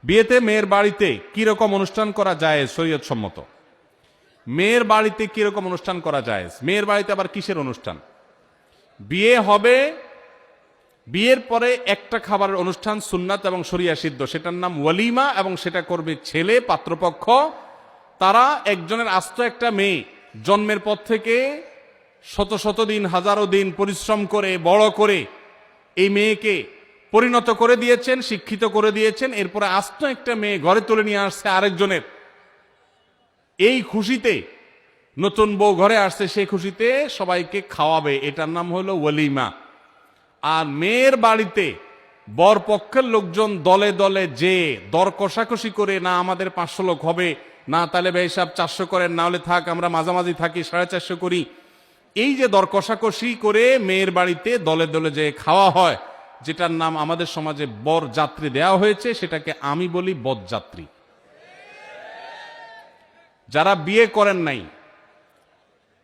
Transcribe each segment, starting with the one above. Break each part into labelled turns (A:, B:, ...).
A: বিয়েতে মেয়ের বাড়িতে কিরকম অনুষ্ঠান করা যায় শরীয়ত সম্মত? মেয়ের বাড়িতে কিরকম অনুষ্ঠান করা যায়? মেয়ের বাড়িতে আবার কিসের অনুষ্ঠান? বিয়ে হবে, বিয়ের পরে একটা খাবারের অনুষ্ঠান সুন্নাত এবং শরিয়া সিদ্ধ, সেটার নাম ওয়ালিমা, এবং সেটা করবে ছেলে পাত্রপক্ষ। তারা একজনের আস্ত একটা মেয়ে জন্মের পর থেকে শত শত দিন, হাজারো দিন পরিশ্রম করে বড় করে এই মেয়েকে পরিণত করে দিয়েছেন, শিক্ষিত করে দিয়েছেন। এরপরে আস্ত একটা মেয়ে ঘরে তুলে নিয়ে আসছে আরেকজনের। এই খুশিতে, নতুন বউ ঘরে আসছে, সেই খুশিতে সবাইকে খাওয়াবে, এটার নাম হলো ওয়ালিমা। আর মেয়ের বাড়িতে বর পক্ষের লোকজন দলে দলে যে দর কষাকষি করে, না আমাদের 500 লোক হবে, না তাহলে ভাই সাহেব 400 করেন, না হলে থাক আমরা মাঝামাঝি থাকি 450 করি, এই যে দর কষাকষি করে মেয়ের বাড়িতে দলে দলে যে খাওয়া হয়, যেটার নাম আমাদের সমাজে বর যাত্রী দেওয়া হয়েছে, সেটাকে আমি বলি বরযাত্রী। যারা বিয়ে করেন নাই,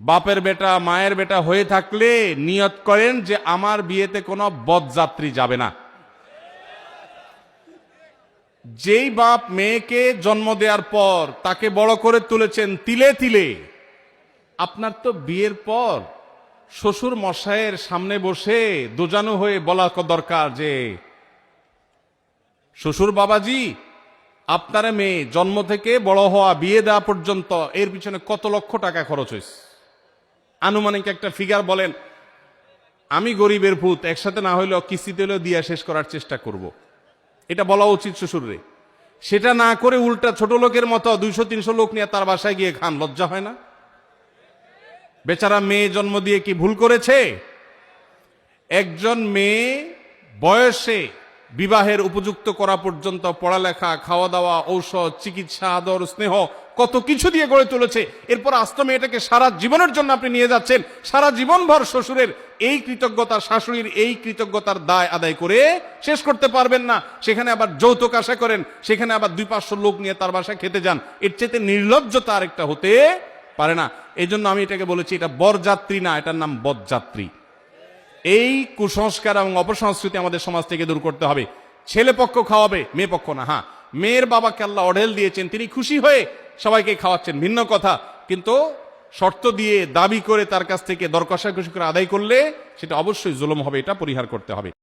A: বাপের বেটা মায়ের বেটা হয়ে থাকলে নিয়ত করেন যে আমার বিয়েতে কোনো বরযাত্রী যাবে না। যেই বাপ মেয়েকে জন্ম দেওয়ার পর তাকে বড় করে তুলেছেন তিলে তিলে, আপনার তো বিয়ের পর শ্বশুর মশাইয়ের সামনে বসে দোজানো হয়ে বলা দরকার যে শ্বশুর বাবাজি, আপনার মেয়ে জন্ম থেকে বড় হওয়া, বিয়ে দেওয়া পর্যন্ত এর পিছনে কত লক্ষ টাকা খরচ হয়েছে, আনুমানিক একটা ফিগার বলেন। আমি গরিবের ভূত, একসাথে না হইলেও কিস্তিতে হলেও দিয়া শেষ করার চেষ্টা করব, এটা বলা উচিত শ্বশুররে। সেটা না করে উল্টা ছোট লোকের মতো 200-300 লোক নিয়ে তার বাসায় গিয়ে খান, লজ্জা হয় না? বেচারা মেয়ে জন্ম দিয়ে কি ভুল করেছে? একজন মেয়ে বয়সে বিবাহের উপযুক্ত করা পর্যন্ত পড়ালেখা, খাওয়া দাওয়া, ঔষধ, চিকিৎসা, আদর, স্নেহ কত কিছু দিয়ে গড়ে তুলেছে। এরপর আস্ত মেয়েটাকে সারা জীবনের জন্য আপনি নিয়ে যাচ্ছেন। সারা জীবনভর শ্বশুরের এই কৃতজ্ঞতা, শাশুড়ির এই কৃতজ্ঞতার দায় আদায় করে শেষ করতে পারবেন না। সেখানে আবার যৌতুক আশা করেন, সেখানে আবার 200-500 লোক নিয়ে তার বাসায় খেতে যান। এর চেয়ে নির্লজ্জতা আরেকটা হতে পারে না। এই জন্য আমি এটাকে বলেছি, এটা বরযাত্রী না, এটার নাম বরযাত্রী। এই কুসংস্কার এবং অপসংস্কৃতি আমাদের সমাজ থেকে দূর করতে হবে। ছেলে পক্ষ খাওয়াবে, মেয়ে পক্ষ না। হ্যাঁ, মেয়ের বাবাকে আল্লাহ অঢেল দিয়েছেন, তিনি খুশি হয়ে সবাইকে খাওয়াচ্ছেন, ভিন্ন কথা। কিন্তু শর্ত দিয়ে, দাবি করে তার কাছ থেকে দর কষাকষি করে আদায় করলে সেটা অবশ্যই জুলুম হবে, এটা পরিহার করতে হবে।